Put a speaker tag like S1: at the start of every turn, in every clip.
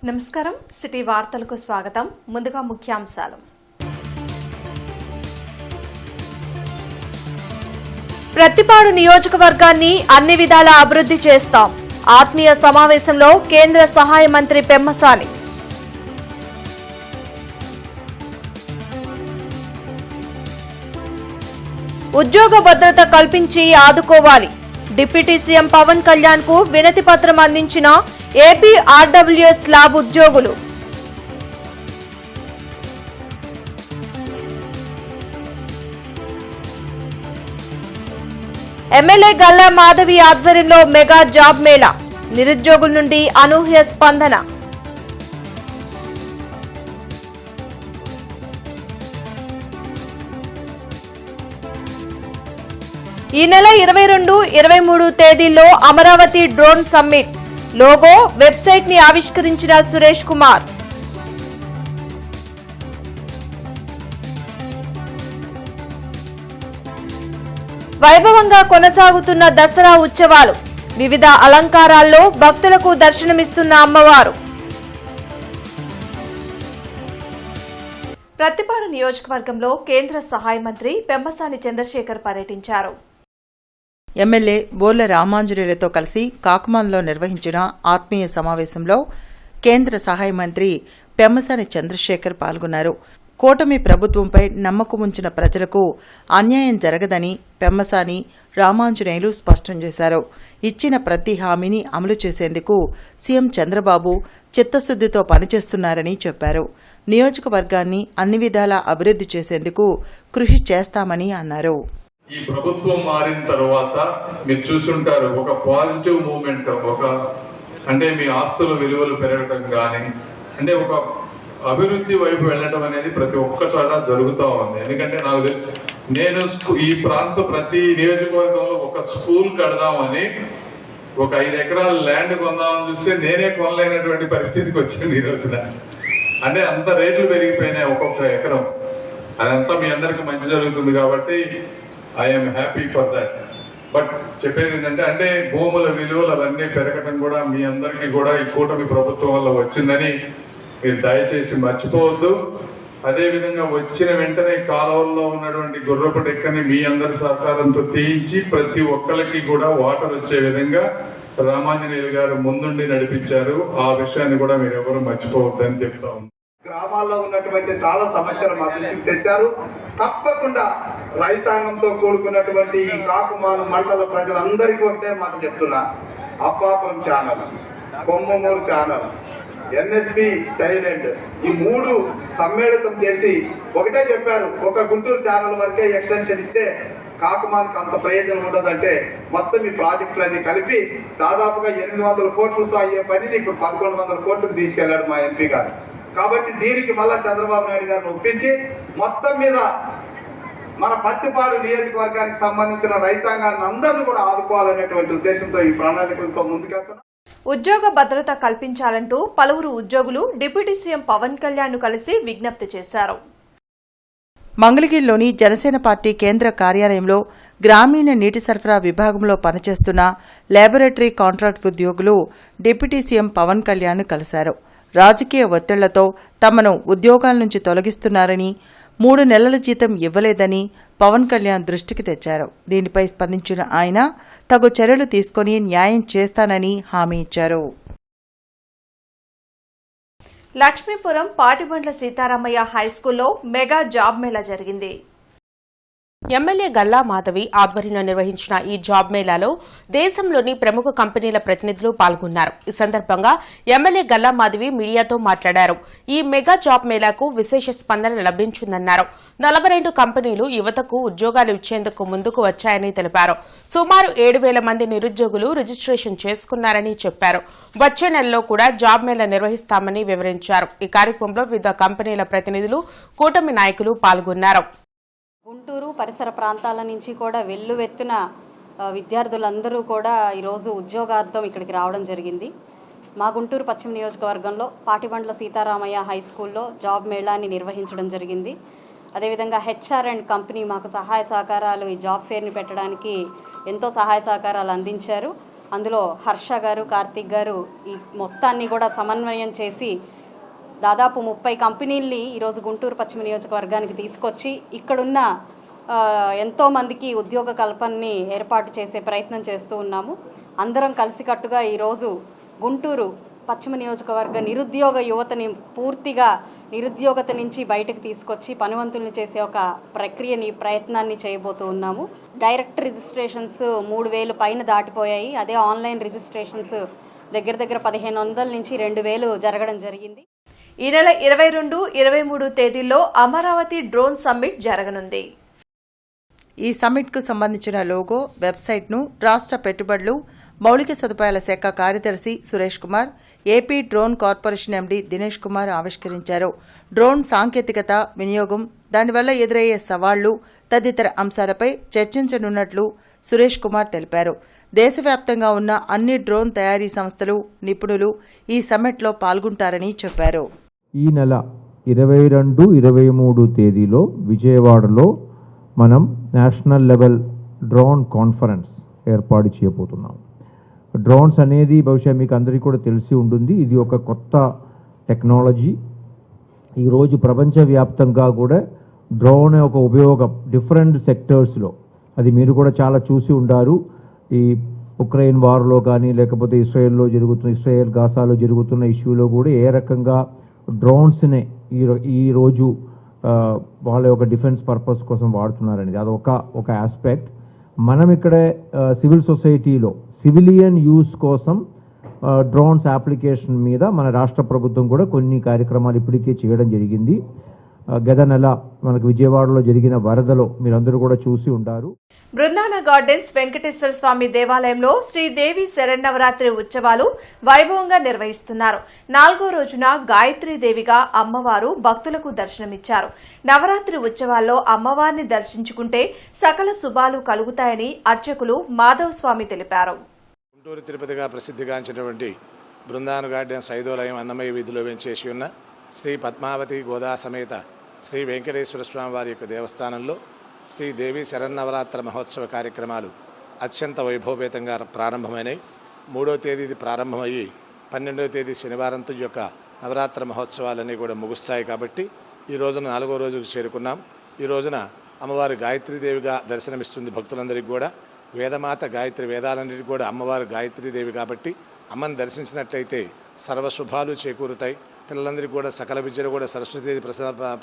S1: నమస్కారం సిటీ వార్తలకు స్వాగతం. ముందుగా ముఖ్యాంశాలు. ప్రతిపాడు నియోజకవర్గాన్ని అన్ని విధాలా అభివృద్ధి చేస్తాం. ఆత్మీయ సమావేశంలో కేంద్ర సహాయ మంత్రి పెమ్మసాని. ఉద్యోగ భద్రత కల్పించి ఆదుకోవాలి. డిప్యూటీ సీఎం పవన్ కళ్యాణ్ కు వినతి పత్రం అందించిన ఏపీ ఆర్డబ్ల్యూఎస్ ల్యాబ్ ఉద్యోగులు. ఎమ్మెల్యే గల్లా మాధవి ఆధ్వర్యంలో మెగా జాబ్ మేళా. నిరుద్యోగుల నుండి అనూహ్య స్పందన. ఈ నెల 22, 23 తేదీల్లో Amaravati drone summit. Logo, website ని ఆవిష్కరించిన సురేష్ కుమార్. వైభవంగా కొనసాగుతున్న దసరా ఉత్సవాలు. వివిధ అలంకారాల్లో భక్తులకు దర్శనమిస్తున్న అమ్మవారు. ప్రతిపాడు నియోజకవర్గంలో కేంద్ర సహాయ మంత్రి పెమ్మసాని చంద్రశేఖర్ పర్యటించారు.
S2: ఎమ్మెల్యే బోర్ల రామాంజనేయులతో కలిసి కాకుమాన్లో నిర్వహించిన ఆత్మీయ సమావేశంలో కేంద్ర సహాయ మంత్రి పెమ్మసాని చంద్రశేఖర్ పాల్గొన్నారు. కూటమి ప్రభుత్వంపై నమ్మకం ఉంచిన ప్రజలకు అన్యాయం జరగదని పెమ్మసాని, రామాంజనేయులు స్పష్టం చేశారు. ఇచ్చిన ప్రతి హామీని అమలు చేసేందుకు సీఎం చంద్రబాబు చిత్తశుద్దితో పనిచేస్తున్నారని చెప్పారు. నియోజకవర్గాన్ని అన్ని విధాలా అభివృద్ధి చేసేందుకు కృషి చేస్తామని అన్నారు.
S3: ఈ ప్రభుత్వం మారిన తర్వాత మీరు చూసుంటారు, ఒక పాజిటివ్ మూమెంట్, అంటే మీ ఆస్తుల విలువలు పెరగటం కానీ, అంటే ఒక అభివృద్ధి వైపు వెళ్ళటం అనేది ప్రతి ఒక్క చోట జరుగుతూ ఉంది. ఎందుకంటే నాకు తెలుసు, నేను ఈ ప్రతి నియోజకవర్గంలో ఒక స్కూల్ కడదామని ఒక 5 ఎకరాల ల్యాండ్ కొందామని చూస్తే నేనే కొనలేనటువంటి పరిస్థితికి వచ్చింది ఈ రోజున. అంటే అంత రేట్లు పెరిగిపోయినాయి ఒక్కొక్క ఎకరం. అదంతా మీ అందరికీ మంచి జరుగుతుంది కాబట్టి I'm happy for that. But చెప్పేది ఏంటంటే, అంటే భూముల విలువలు అవన్నీ పెరగటం కూడా మీ అందరికీ కూడా ఈ కూటమి ప్రభుత్వం వల్ల వచ్చిందని మీరు దయచేసి మర్చిపోవద్దు. అదేవిధంగా వచ్చిన వెంటనే కాలువల్లో ఉన్నటువంటి గుర్రపు డెక్కని మీ అందరి సహకారంతో తీయించి ప్రతి ఒక్కరికి కూడా వాటర్ వచ్చే విధంగా రామాంజనేయులు గారు ముందుండి నడిపించారు. ఆ విషయాన్ని కూడా మీరు ఎవరు మర్చిపోవద్దని చెప్తా ఉన్నాం.
S4: గ్రామాల్లో ఉన్నటువంటి చాలా సమస్యలు మా దృష్టికి తెచ్చారు. తప్పకుండా రైతాంగంతో కూడుకున్నటువంటి ఈ కాకుమాను మండల ప్రజలందరికీ ఒకటే మాట చెప్తున్నా, Appapuram channel, Kommamuru channel, NSP Thailand, ఈ 3 సమ్మేళితం చేసి ఒకటే చెప్పారు, ఒక గుంటూరు ఛానల్ వరకే ఎక్స్టెన్షన్ ఇస్తే కాకుమానికి అంత ప్రయోజనం ఉండదంటే మొత్తం ఈ ప్రాజెక్టులన్నీ కలిపి దాదాపుగా 800 కోట్లతో అయ్యే పనిని ఇప్పుడు 1100 కోట్లకు తీసుకెళ్లాడు మా ఎంపీ గారు. కాబట్టి దీనికి మళ్ళా చంద్రబాబు నాయుడు గారిని ఒప్పించి మొత్తం మీద మన పత్తిపాడు నియోజకవర్గానికి సంబంధించిన రైతాంగాన్ని అందరినీ కూడా ఆదుకోవాలనేటువంటి ఉద్దేశంతో ఈ ప్రణాళికలతో ముందుకెళ్తున్నాం.
S1: ఉద్యోగ భద్రత కల్పించాలంటూ పలువురు ఉద్యోగులు డిప్యూటీ సీఎం పవన్ కళ్యాణ్ ను కలిసి విజ్ఞప్తి చేశారు.
S2: మంగళగిరిలోని జనసేన పార్టీ కేంద్ర కార్యాలయంలో గ్రామీణ నీటి సరఫరా విభాగంలో పనిచేస్తున్న లాబొరేటరీ కాంట్రాక్ట్ ఉద్యోగులు డిప్యూటీ సీఎం పవన్ కళ్యాణ్ ను కలిశారు. రాజకీయ ఒత్తిళ్లతో తమను ఉద్యోగాల నుంచి తొలగిస్తున్నారని, 3 నెలల జీతం ఇవ్వలేదని పవన్ కళ్యాణ్ దృష్టికి తెచ్చారు. దీనిపై స్పందించిన ఆయన తగు చర్యలు తీసుకుని న్యాయం చేస్తానని హామీ ఇచ్చారు.
S1: లక్ష్మీపురం పాటిబండ్ల సీతారామయ్య హైస్కూల్లో మెగా జాబ్ మేళా జరిగింది.
S5: ఎమ్మెల్యే గల్లా మాధవి ఆధ్వర్యంలో నిర్వహించిన ఈ జాబ్ మేళాలో దేశంలోని ప్రముఖ కంపెనీల ప్రతినిధులు పాల్గొన్నారు. ఈ సందర్భంగా ఎమ్మెల్యే గల్లా మాధవి మీడియాతో మాట్లాడారు. ఈ మెగా జాబ్ మేళాకు విశేష స్పందన లభించిందన్నారు. 42 కంపెనీలు యువతకు ఉద్యోగాలు ఇచ్చేందుకు ముందుకు వచ్చాయని తెలిపారు. సుమారు 7,000 మంది నిరుద్యోగులు రిజిస్ట్రేషన్ చేసుకున్నారని చెప్పారు. వచ్చే నెలలో కూడా జాబ్ మేళా నిర్వహిస్తామని వివరించారు. ఈ కార్యక్రమంలో వివిధ కంపెనీల ప్రతినిధులు, కూటమి నాయకులు పాల్గొన్నారు.
S6: గుంటూరు పరిసర ప్రాంతాల నుంచి కూడా వెల్లువెత్తున విద్యార్థులందరూ కూడా ఈరోజు ఉద్యోగార్థం ఇక్కడికి రావడం జరిగింది. మా గుంటూరు పశ్చిమ నియోజకవర్గంలో పాటిబండ్ల సీతారామయ్య హై స్కూల్లో జాబ్ మేళాని నిర్వహించడం జరిగింది. అదేవిధంగా హెచ్ఆర్ అండ్ కంపెనీ మాకు సహాయ సహకారాలు ఈ జాబ్ ఫేర్ని పెట్టడానికి ఎంతో సహాయ సహకారాలు అందించారు. అందులో హర్ష గారు, కార్తీక్ గారు ఈ మొత్తాన్ని కూడా సమన్వయం చేసి దాదాపు 30 కంపెనీల్ని ఈరోజు గుంటూరు పశ్చిమ నియోజకవర్గానికి తీసుకొచ్చి ఇక్కడున్న ఎంతోమందికి ఉద్యోగ కల్పనని ఏర్పాటు చేసే ప్రయత్నం చేస్తూ ఉన్నాము. అందరం కలిసికట్టుగా ఈరోజు గుంటూరు పశ్చిమ నియోజకవర్గ నిరుద్యోగ యువతని పూర్తిగా నిరుద్యోగత నుంచి బయటకు తీసుకొచ్చి పనివంతుల్ని చేసే ఒక ప్రయత్నాన్ని చేయబోతూ ఉన్నాము. డైరెక్ట్ రిజిస్ట్రేషన్స్ 3,000 పైన దాటిపోయాయి. అదే ఆన్లైన్ రిజిస్ట్రేషన్స్ దగ్గర 1,500 నుంచి 2,000 జరగడం జరిగింది.
S1: ఈ నెల 22, 23 తేదీల్లో అమరావతి డ్రోన్ సమ్మిట్ జరగనుంది.
S2: ఈ సమ్మిట్కు సంబంధించిన లోగో, వెబ్సైట్ను రాష్ట్ర పెట్టుబడులు, మౌలిక సదుపాయాల శాఖ కార్యదర్శి Suresh Kumar, AP drone corporation MD Dinesh Kumar ఆవిష్కరించారు. డ్రోన్ సాంకేతికత, వినియోగం, దానివల్ల ఎదురయ్యే సవాళ్లు తదితర అంశాలపై చర్చించనున్నట్లు సురేష్ కుమార్ తెలిపారు. దేశవ్యాప్తంగా ఉన్న అన్ని డ్రోన్ తయారీ సంస్థలు, నిపుణులు ఈ సమ్మిట్లో పాల్గొంటారని చెప్పారు.
S7: ఈ నెల 22, 23 తేదీలో విజయవాడలో మనం నేషనల్ లెవెల్ డ్రోన్ కాన్ఫరెన్స్ ఏర్పాటు చేయబోతున్నాం. డ్రోన్స్ అనేది బహుశా మీకు అందరికీ కూడా తెలిసి ఉంటుంది. ఇది ఒక కొత్త టెక్నాలజీ. ఈరోజు ప్రపంచవ్యాప్తంగా కూడా డ్రోన్ ఒక ఉపయోగం డిఫరెంట్ సెక్టర్స్లో, అది మీరు కూడా చాలా చూసి ఉంటారు. ఈ ఉక్రెయిన్ వార్లో కానీ, లేకపోతే ఇస్రాయెల్ గాసాలో జరుగుతున్న ఇష్యూలో కూడా ఏ రకంగా డ్రోన్స్నే ఈరోజు వాళ్ళ యొక్క డిఫెన్స్ పర్పస్ కోసం వాడుతున్నారనేది అదొక ఆస్పెక్ట్. మనం ఇక్కడ సివిల్ సొసైటీలో సివిలియన్ యూస్ కోసం డ్రోన్స్ అప్లికేషన్ మీద మన రాష్ట్ర ప్రభుత్వం కూడా కొన్ని కార్యక్రమాలు ఇప్పటికే చేయడం జరిగింది. గత నెల మనకు విజయవాడలో జరిగిన వరదలో మీరందరూ కూడా చూసి ఉంటారు.
S1: బృందావన గార్డెన్స్ వెంకటేశ్వర స్వామి దేవాలయంలో శ్రీదేవి శరన్నవరాత్రి ఉత్సవాలు వైభవంగా నిర్వహిస్తున్నారు. 4వ రోజున గాయత్రీదేవిగా అమ్మవారు భక్తులకు దర్శనమిచ్చారు. నవరాత్రి ఉత్సవాల్లో అమ్మవారిని దర్శించుకుంటే సకల శుభాలు కలుగుతాయని అర్చకులు మాధవ్ స్వామి తెలిపారు.
S8: గుంటూరు తిరుపతిగా ప్రసిద్ధిగాంచినటువంటి బృందావన గార్డెన్స్ 5వ లయం అన్నమయ్య వీధిలో వెంచేసి ఉన్న శ్రీ పద్మావతి గోదా సమేత శ్రీ వెంకటేశ్వర స్వామి వారి యొక్క దేవస్థానంలో శ్రీదేవి శరన్నవరాత్రి మహోత్సవ కార్యక్రమాలు అత్యంత వైభవపేతంగా ప్రారంభమైనాయి. 3వ తేదీ ప్రారంభమయ్యి 12వ తేదీ శనివారంతో ఈ యొక్క నవరాత్రి మహోత్సవాలన్నీ కూడా ముగుస్తాయి. కాబట్టి ఈ రోజున 4వ రోజుకు చేరుకున్నాం. ఈ రోజున అమ్మవారు గాయత్రీదేవిగా దర్శనమిస్తుంది భక్తులందరికీ కూడా. వేదమాత గాయత్రి, వేదాలన్నిటికీ కూడా అమ్మవారు గాయత్రీదేవి కాబట్టి అమ్మని దర్శించినట్లయితే సర్వశుభాలు చేకూరుతాయి. పిల్లలందరికీ కూడా సకల విద్యను కూడా సరస్వతీదేవి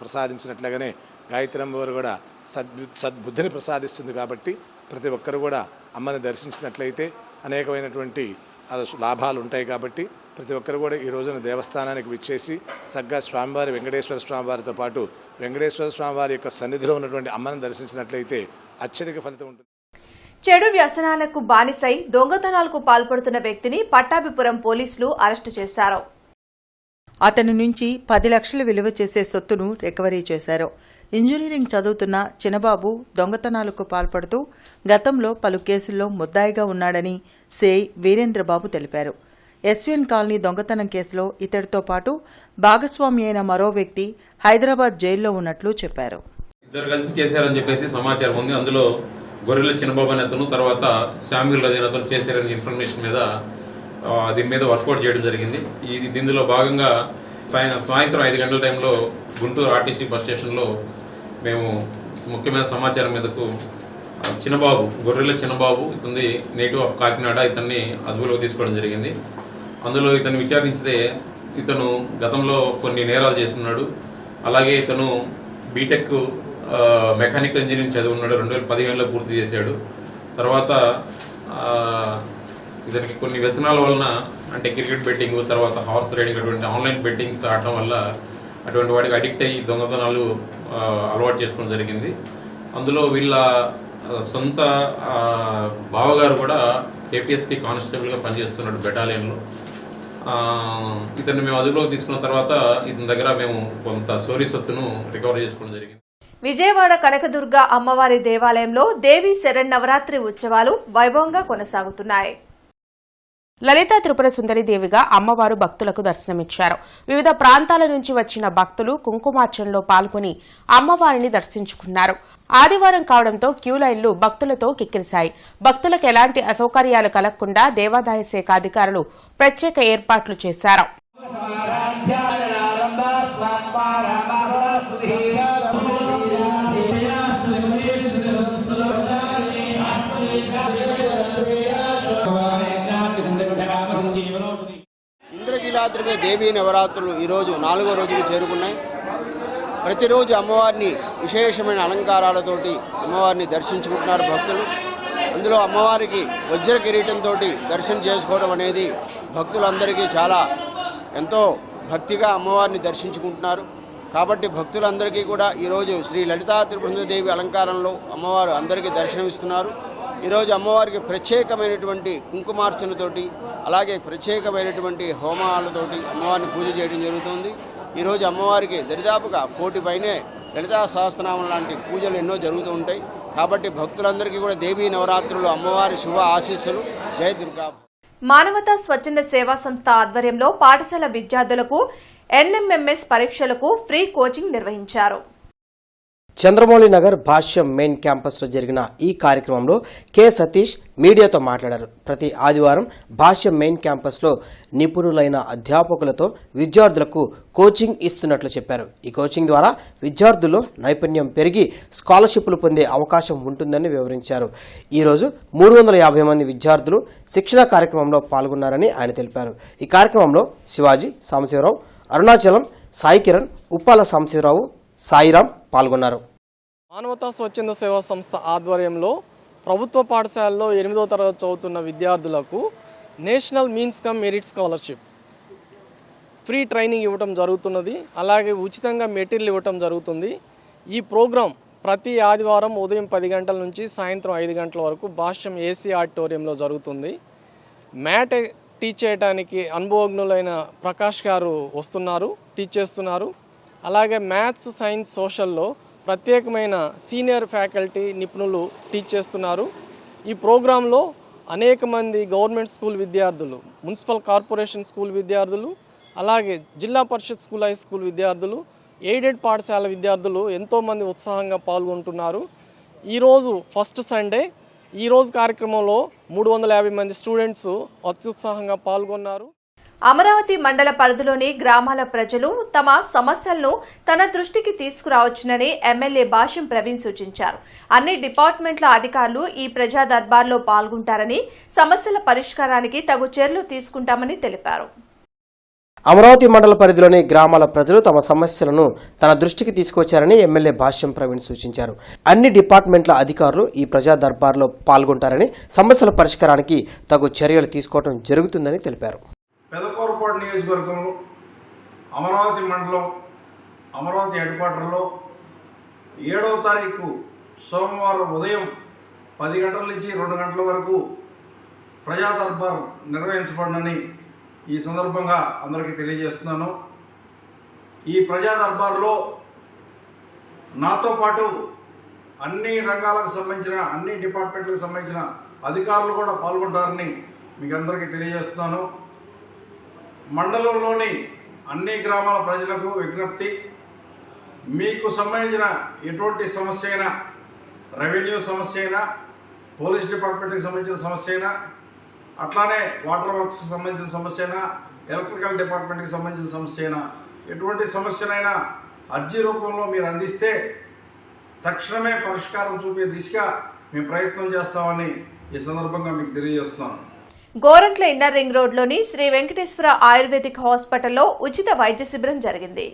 S8: ప్రసాదించినట్లుగానే గాయత్రి అమ్మవారు కూడా సద్బుద్ధిని ప్రసాదిస్తుంది. కాబట్టి ప్రతి ఒక్కరు కూడా అమ్మని దర్శించినట్లయితే అనేకమైనటువంటి లాభాలు ఉంటాయి. కాబట్టి ప్రతి ఒక్కరు కూడా ఈ రోజున దేవస్థానానికి విచ్చేసి చక్కగా స్వామివారి వెంకటేశ్వర స్వామివారితో పాటు వెంకటేశ్వర స్వామివారి యొక్క సన్నిధిలో ఉన్నటువంటి అమ్మని దర్శించినట్లయితే అత్యధిక ఫలితం ఉంటుంది.
S1: చెడు వ్యసనాలకు బానిసై దొంగతనాలకు పాల్పడుతున్న వ్యక్తిని పట్టాభిపురం పోలీసులు అరెస్టు చేశారు.
S2: అతని నుంచి 10 లక్షలు విలువ చేసే సొత్తును రికవరీ చేశారు. ఇంజనీరింగ్ చదువుతున్న చిన్నబాబు దొంగతనాలకు పాల్పడుతూ గతంలో పలు కేసుల్లో ముద్దాయిగా ఉన్నాడని సిఐ వీరేంద్రబాబు తెలిపారు. ఎస్వీఎన్ కాలనీ దొంగతనం కేసులో ఇతడితో పాటు భాగస్వామి అయిన మరో వ్యక్తి హైదరాబాద్ జైల్లో ఉన్నట్లు చెప్పారు.
S9: ఇద్దరు కలిసి చేశారని చెప్పేసి సమాచారం ఉంది. అందులో గొర్రెల చిన్నబాబు అనే అతను, తర్వాత శామ్యూల్ అనే అతను చేశారని ఇన్ఫర్మేషన్ మీద దీని మీద వర్కౌట్ చేయడం జరిగింది. దీనిలో భాగంగా సాయంత్రం 5 గంటల టైంలో గుంటూరు ఆర్టీసీ బస్ స్టేషన్లో మేము ముఖ్యమైన సమాచారం మీదకు చిన్నబాబు, గొర్రెల చిన్నబాబు, ఇతని నేటివ్ ఆఫ్ కాకినాడ, ఇతన్ని అదుపులోకి తీసుకోవడం జరిగింది. అందులో ఇతను విచారిస్తే ఇతను గతంలో కొన్ని నేరాలు చేస్తున్నాడు. అలాగే ఇతను బీటెక్ మెకానికల్ ఇంజనీరింగ్ చదివి ఉన్నాడు. 2015లో పూర్తి చేశాడు. తర్వాత ఇతనికి కొన్ని వ్యసనాల వలన, అంటే క్రికెట్ బెట్టింగ్, తర్వాత హార్స్ రైడింగ్, అటువంటి ఆన్లైన్ బెట్టింగ్స్ ఆడటం వల్ల అటువంటి వాటికి అడిక్ట్ అయ్యి దొంగతనాలు అలవాటు చేసుకోవడం జరిగింది. అందులో వీళ్ళ సొంత బావగారు కూడా కేపీఎస్పీ కానిస్టేబుల్గా పనిచేస్తున్నాడు బెటాలియన్లో. ఇతన్ని మేము అదుపులోకి తీసుకున్న తర్వాత ఇతని దగ్గర మేము కొంత సోరీ సొత్తును రికవర్ చేసుకోవడం జరిగింది.
S1: విజయవాడ కనకదుర్గ అమ్మవారి దేవాలయంలో దేవి శరన్నవరాత్రి ఉత్సవాలు వైభవంగా కొనసాగుతున్నాయి.
S5: లలితా త్రిపుర సుందరి దేవిగా అమ్మవారు భక్తులకు దర్శనమిచ్చారు. వివిధ ప్రాంతాల నుంచి వచ్చిన భక్తులు కుంకుమార్చనలో పాల్గొని అమ్మవారిని దర్శించుకున్నారు. ఆదివారం కావడంతో క్యూ లైన్లు భక్తులతో కిక్కిరిశాయి. భక్తులకు ఎలాంటి అసౌకర్యాలు కలగకుండా దేవాదాయ శాఖ అధికారులు ప్రత్యేక ఏర్పాట్లు చేశారు.
S10: ఇంద్రకీలాద్రిపై దేవీ నవరాత్రులు ఈరోజు 4వ రోజుకు చేరుకున్నాయి. ప్రతిరోజు అమ్మవారిని విశేషమైన అలంకారాలతోటి అమ్మవారిని దర్శించుకుంటున్నారు భక్తులు. అందులో అమ్మవారికి వజ్ర కిరీటంతో దర్శనం చేసుకోవడం అనేది భక్తులందరికీ చాలా ఎంతో భక్తిగా అమ్మవారిని దర్శించుకుంటున్నారు. కాబట్టి భక్తులందరికీ కూడా ఈరోజు శ్రీ లలితా త్రిపురదేవి అలంకారంలో అమ్మవారు అందరికీ దర్శనమిస్తున్నారు. ఈరోజు అమ్మవారికి ప్రత్యేకమైనటువంటి కుంకుమార్చనతోటి అలాగే ప్రత్యేకమైనటువంటి హోమాలతోటి అమ్మవారిని పూజ చేయడం జరుగుతుంది. ఈరోజు అమ్మవారికి దరిదాపుగా 1 కోటి పైనే లలితా సహస్రనామం లాంటి పూజలు ఎన్నో జరుగుతూ ఉంటాయి. కాబట్టి భక్తులందరికీ కూడా దేవీ నవరాత్రులు అమ్మవారి శుభ ఆశీస్సులు. జై దుర్గా.
S1: మానవతా స్వచ్ఛంద సేవా సంస్థ ఆధ్వర్యంలో పాఠశాల విద్యార్థులకు ఎన్ఎంఎంఎస్ పరీక్షలకు ఫ్రీ కోచింగ్ నిర్వహించారు.
S11: చంద్రమౌళి నగర్ భాష్యం మెయిన్ క్యాంపస్లో జరిగిన ఈ కార్యక్రమంలో కె సతీష్ మీడియాతో మాట్లాడారు. ప్రతి ఆదివారం భాష్యం మెయిన్ క్యాంపస్లో నిపుణులైన అధ్యాపకులతో విద్యార్థులకు కోచింగ్ ఇస్తున్నట్లు చెప్పారు. ఈ కోచింగ్ ద్వారా విద్యార్థుల్లో నైపుణ్యం పెరిగి స్కాలర్షిప్లు పొందే అవకాశం ఉంటుందని వివరించారు. ఈరోజు 350 మంది విద్యార్థులు శిక్షణ కార్యక్రమంలో పాల్గొన్నారని ఆయన తెలిపారు. ఈ కార్యక్రమంలో శివాజీ, సాంబశివరావు, అరుణాచలం, సాయి కిరణ్, ఉప్పాల సాంబశివరావు, సాయిరాం పాల్గొన్నారు.
S12: మానవతా స్వచ్ఛంద సేవా సంస్థ ఆధ్వర్యంలో ప్రభుత్వ పాఠశాలలో 8వ తరగతి చదువుతున్న విద్యార్థులకు national means come merit scholarship free training ఇవ్వటం జరుగుతున్నది. అలాగే ఉచితంగా మెటీరియల్ ఇవ్వటం జరుగుతుంది. ఈ ప్రోగ్రాం ప్రతి ఆదివారం ఉదయం 10 గంటల నుంచి సాయంత్రం 5 గంటల వరకు భాష్యం ఏసీ ఆడిటోరియంలో జరుగుతుంది. మ్యాట్ టీచ్ చేయడానికి అనుభవజ్ఞులైన ప్రకాష్ గారు వస్తున్నారు, టీచ్ చేస్తున్నారు. అలాగే మ్యాథ్స్, సైన్స్, సోషల్లో ప్రత్యేకమైన సీనియర్ ఫ్యాకల్టీ నిపుణులు టీచ్ చేస్తున్నారు. ఈ ప్రోగ్రాంలో అనేక మంది గవర్నమెంట్ స్కూల్ విద్యార్థులు, మున్సిపల్ కార్పొరేషన్ స్కూల్ విద్యార్థులు, అలాగే జిల్లా పరిషత్ స్కూల్, హై స్కూల్ విద్యార్థులు, ఎయిడెడ్ పాఠశాల విద్యార్థులు ఎంతోమంది ఉత్సాహంగా పాల్గొంటున్నారు. ఈరోజు ఫస్ట్ సండే. ఈరోజు కార్యక్రమంలో 350 మంది స్టూడెంట్స్ అత్యుత్సాహంగా పాల్గొన్నారు.
S1: అమరావతి మండల పరిధిలోని గ్రామాల ప్రజలు తమ సమస్యలను తన దృష్టికి తీసుకురావచ్చునని ఎమ్మెల్యే భాష్యం ప్రవీణ్ సూచించారు. అన్ని డిపార్ట్మెంట్ల అధికారులు ఈ ప్రజా దర్బార్లో పాల్గొంటారని, సమస్యల పరిష్కారానికి తగు చర్యలు తీసుకుంటామని తెలిపారు.
S11: అమరావతి మండల పరిధిలోని గ్రామాల ప్రజలు తమ సమస్యలను తన దృష్టికి తీసుకొచ్చారని ఎమ్మెల్యే భాష్యం ప్రవీణ్ సూచించారు. అన్ని డిపార్ట్మెంట్ల అధికారులు ఈ ప్రజా దర్బార్లో పాల్గొంటారని, సమస్యల పరిష్కారానికి తగు చర్యలు తీసుకోవడం జరుగుతుందని తెలిపారు.
S13: పెదకూరపాడు నియోజకవర్గంలో అమరావతి మండలం అమరావతి హెడ్ క్వార్టర్లో 7వ తారీఖు సోమవారం ఉదయం 10 గంటల నుంచి 2 గంటల వరకు ప్రజా దర్బార్ నిర్వహించబడినని ఈ సందర్భంగా అందరికీ తెలియజేస్తున్నాను. ఈ ప్రజా దర్బార్లో నాతో పాటు అన్ని రంగాలకు సంబంధించిన, అన్ని డిపార్ట్మెంట్లకు సంబంధించిన అధికారులు కూడా పాల్గొంటారని మీకు అందరికీ తెలియజేస్తున్నాను. మండలంలోని అన్ని గ్రామాల ప్రజలకు విజ్ఞప్తి, మీకు సంబంధించిన ఎటువంటి సమస్య అయినా, రెవెన్యూ సమస్య అయినా, పోలీస్ డిపార్ట్మెంట్కి సంబంధించిన సమస్య అయినా, అట్లానే వాటర్ వర్క్స్కి సంబంధించిన సమస్య అయినా, ఎలక్ట్రికల్ డిపార్ట్మెంట్కి సంబంధించిన సమస్య అయినా, ఎటువంటి సమస్యనైనా అర్జీ రూపంలో మీరు అందిస్తే తక్షణమే పరిష్కారం చూపే దిశగా మేము ప్రయత్నం చేస్తామని ఈ సందర్భంగా మీకు తెలియజేస్తున్నాను.
S1: గోరంట్ల ఇన్నర్ రింగ్ రోడ్లోని శ్రీ వెంకటేశ్వర ఆయుర్వేదిక్ హాస్పిటల్లో ఉచిత వైద్య శిబిరం జరిగింది.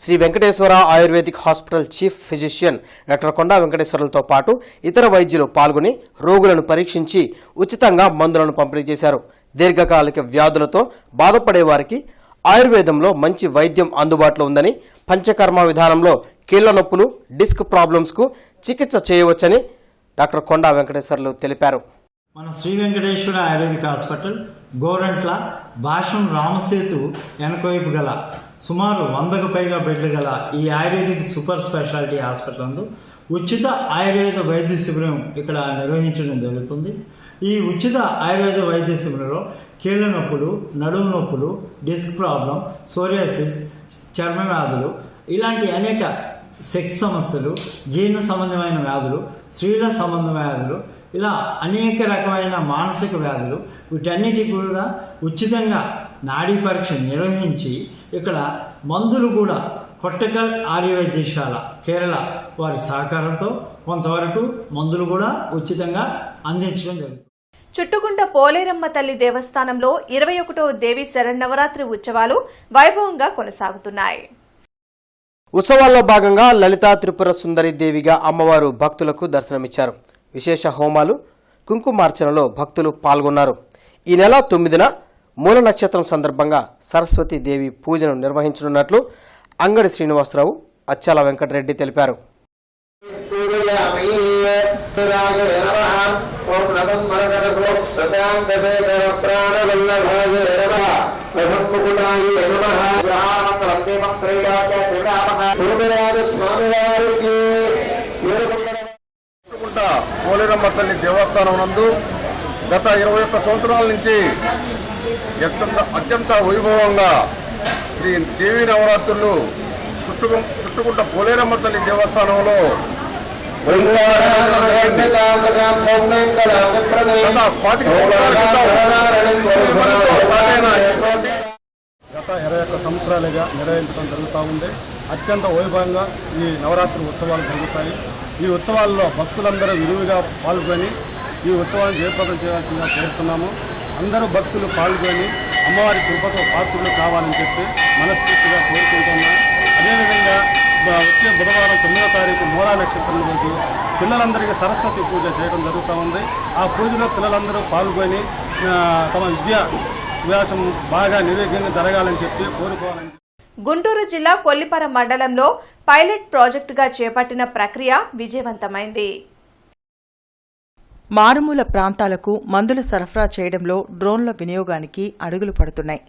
S11: Shri Venkateswara ayurvedic hospital chief physician doctor Konda వెంకటేశ్వరులతో పాటు ఇతర వైద్యులు పాల్గొని రోగులను పరీక్షించి ఉచితంగా మందులను పంపిణీ చేశారు. దీర్ఘకాలిక వ్యాధులతో బాధపడే వారికి ఆయుర్వేదంలో మంచి వైద్యం అందుబాటులో ఉందని, పంచకర్మ విధానంలో కీళ్ల నొప్పులు, డిస్క్ ప్రాబ్లమ్స్కు చికిత్స చేయవచ్చని డాక్టర్ కొండా వెంకటేశ్వర్లు తెలిపారు.
S14: మన శ్రీ వెంకటేశ్వర ఆయుర్వేదిక్ హాస్పిటల్ గోరంట్ల భాష్యం రామసేతు వెనకవైపు గల సుమారు 100కు పైగా బెడ్లు గల ఈ ఆయుర్వేదిక్ సూపర్ స్పెషాలిటీ హాస్పిటల్ నందు ఉచిత ఆయుర్వేద వైద్య శిబిరం ఇక్కడ నిర్వహించడం జరుగుతుంది. ఈ ఉచిత ఆయుర్వేద వైద్య శిబిరంలో కీళ్ళ నొప్పులు, నడుము నొప్పులు, డిస్క్ ప్రాబ్లం, సోరియాసిస్, చర్మ వ్యాధులు, ఇలాంటి అనేక సెక్స్ సమస్యలు, జీర్ణ సంబంధమైన వ్యాధులు, స్త్రీల సంబంధ వ్యాధులు, ఇలా అనేక రకమైన మానసిక వ్యాధులు, వీటన్నిటి కూడా ఉచితంగా నాడీ పరీక్ష నిర్వహించి ఇక్కడ మందులు కూడా కొట్టకల్ ఆర్యవైద్యశాల కేరళ వారి సహకారంతో కొంతవరకు మందులు కూడా ఉచితంగా అందించడం జరుగుతుంది.
S1: చుట్టుకుంట పోలేరమ్మ తల్లి దేవస్థానంలో 21వ దేవి శరన్నవరాత్రి ఉత్సవాలు వైభవంగా కొనసాగుతున్నాయి.
S11: ఉత్సవాల్లో భాగంగా లలితా త్రిపుర సుందరి దేవిగా అమ్మవారు భక్తులకు దర్శనమిచ్చారు. విశేష హోమాలు, కుంకుమార్చనలో భక్తులు పాల్గొన్నారు. ఈ నెల 9న మూల నక్షత్రం సందర్భంగా సరస్వతి దేవి పూజను నిర్వహించనున్నట్లు అంగడి శ్రీనివాసరావు, అచ్చాల వెంకటరెడ్డి తెలిపారు.
S13: పోలేరమ్మ తల్లి దేవస్థానం నందు గత 21 సంవత్సరాల నుంచి అత్యంత వైభవంగా శ్రీ దేవీ నవరాత్రులు చుట్టుకుంట పోలేరమ్మ తల్లి దేవస్థానంలో గత 21 సంవత్సరాలుగా నిర్వహించడం జరుగుతూ ఉంది. అత్యంత వైభవంగా ఈ నవరాత్రి ఉత్సవాలు జరుగుతాయి. ఈ ఉత్సవాల్లో భక్తులందరూ విరివిగా పాల్గొని ఈ ఉత్సవాన్ని జయప్రదం చేయాల్సిందిగా కోరుతున్నాము. అందరూ భక్తులు పాల్గొని అమ్మవారి కృపతో పాత్రలు కావాలని చెప్పి మనస్ఫూర్తిగా కోరుకుంటున్నాం. అదేవిధంగా వచ్చే బుధవారం 9వ తారీఖు మూలా నక్షత్రం రోజు పిల్లలందరికీ సరస్వతి పూజ చేయడం జరుగుతూ ఉంది. ఆ పూజలో పిల్లలందరూ పాల్గొని తమ విద్యాభ్యాసం బాగా నిర్విఘ్నంగా జరగాలని చెప్పి కోరుకోవాలని.
S1: గుంటూరు జిల్లా కొల్లిపర మండలంలో పైలట్ ప్రాజెక్టుగా చేపట్టిన ప్రక్రియ విజయవంతమైంది.
S2: మారుమూల ప్రాంతాలకు మందులు సరఫరా చేయడంలో డ్రోన్ల వినియోగానికి అడుగులు పడుతున్నాయి.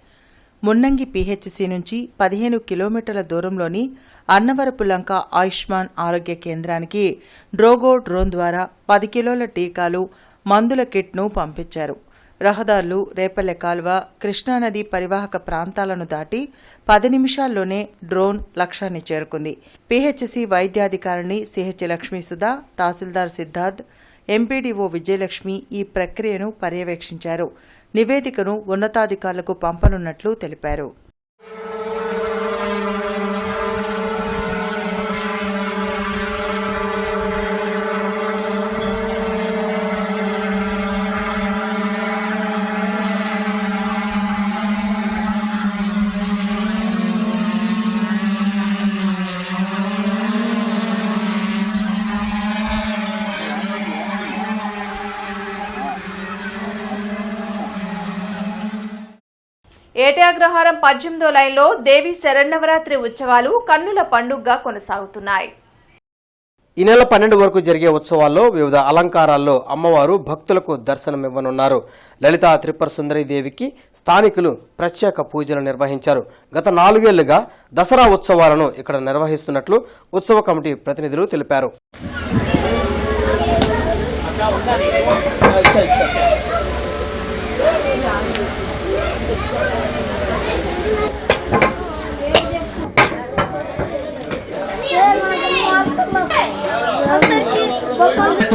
S2: మున్నంగి పీహెచ్సీ నుంచి 15 కిలోమీటర్ల దూరంలోని అన్నవరపులంక ఆయుష్మాన్ ఆరోగ్య కేంద్రానికి డ్రోగో డ్రోన్ ద్వారా 10 కిలోల టీకాలు, మందుల కిట్ను పంపించారు. రహదారులు, రేపల్లె కాల్వ, కృష్ణానది పరివాహక ప్రాంతాలను దాటి 10 నిమిషాల్లోనే డ్రోన్ లక్ష్యాన్ని చేరుకుంది. పీహెచ్సీ వైద్యాధికారిని సిహెచ్ లక్ష్మీసుధా, తహసీల్దార్ సిద్ధార్థ్, ఎంపీడీఓ విజయలక్ష్మి ఈ ప్రక్రియను పర్యవేక్షించారు. నివేదికను ఉన్నతాధికారులకు పంపనున్నట్లు తెలిపారు.
S1: ఏటాగ్రహారం 18వ లైన్లో దేవి శరన్నవరాత్రి ఉత్సవాలు కన్నుల పండుగగా కొనసాగుతున్నాయి.
S11: ఈ నెల 12 వరకు జరిగే ఉత్సవాల్లో వివిధ అలంకారాల్లో అమ్మవారు భక్తులకు దర్శనమివ్వనున్నారు. లలితా త్రిపుర సుందరి దేవికి స్థానికులు ప్రత్యేక పూజలు నిర్వహించారు. గత 4 ఏళ్లుగా దసరా ఉత్సవాలను ఇక్కడ నిర్వహిస్తున్నట్లు ఉత్సవ కమిటీ ప్రతినిధులు తెలిపారు.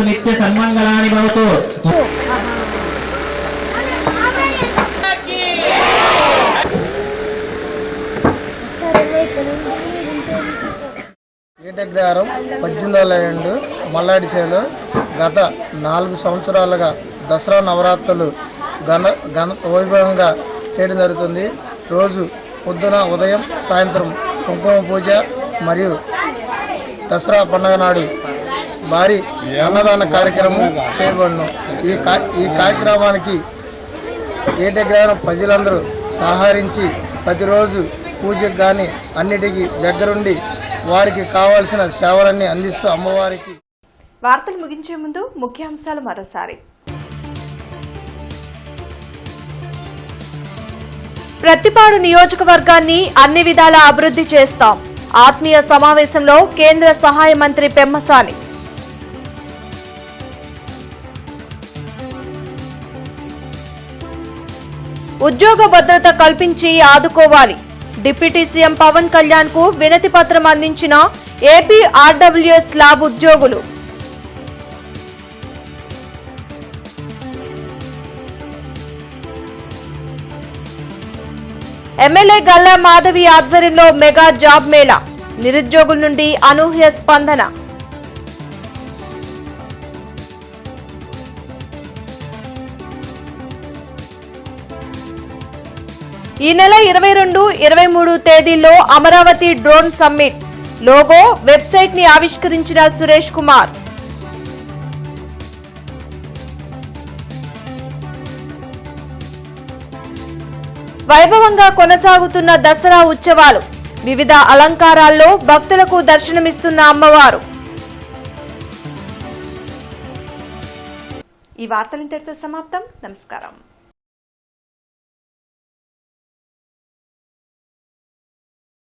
S15: నిత్య సన్మంగళాని భవతు.
S16: ఏటగ్రహారం 18 మల్లాడిచేలో గత 4 సంవత్సరాలుగా దసరా నవరాత్రులు ఘన వైభవంగా చేయడం జరుగుతుంది. రోజు పొద్దున, ఉదయం, సాయంత్రం కుంకుమ పూజ మరియు దసరా పండుగ నాడు భారీ అన్నదాన కార్యక్రమం చేయబడును. ఈ కార్యక్రమానికి ఏటగ్రహారం ప్రజలందరూ సహకరించి ప్రతిరోజు పూజకు కానీ అన్నిటికీ దగ్గరుండి వారికి కావాల్సిన సేవలన్నీ అందిస్తూ అమ్మవారికి.
S1: వార్తలు ముగించే ముందు ముఖ్యాంశాలు మరోసారి. ప్రతిపాడు నియోజకవర్గాన్ని అన్ని విధాలా అభివృద్ధి చేస్తాం. ఆత్మీయ సమావేశంలో కేంద్ర సహాయ మంత్రి పెమ్మసాని. ఉద్యోగ భద్రత కల్పించి ఆదుకోవాలి. డిప్యూటీ సీఎం పవన్ కళ్యాణ్ కు వినతి పత్రం అందించిన ఏపీ ఆర్డబ్ల్యూఎస్ ల్యాబ్ ఉద్యోగులు. ఎమ్మెల్యే గల్లా మాధవి ఆధ్వర్యంలో మెగా జాబ్ మేళా. నిరుద్యోగుల నుండి అనూహ్య స్పందన. ఈ నెల 22, 23 తేదీల్లో Amaravati drone summit. Logo, website ని ఆవిష్కరించిన సురేష్ కుమార్. వైభవంగా కొనసాగుతున్న దసరా ఉత్సవాలు. వివిధ అలంకారాల్లో భక్తులకు దర్శనమిస్తున్న అమ్మవారు. ఈ వార్తలు ఇంతటితో సమాప్తం. నమస్కారం.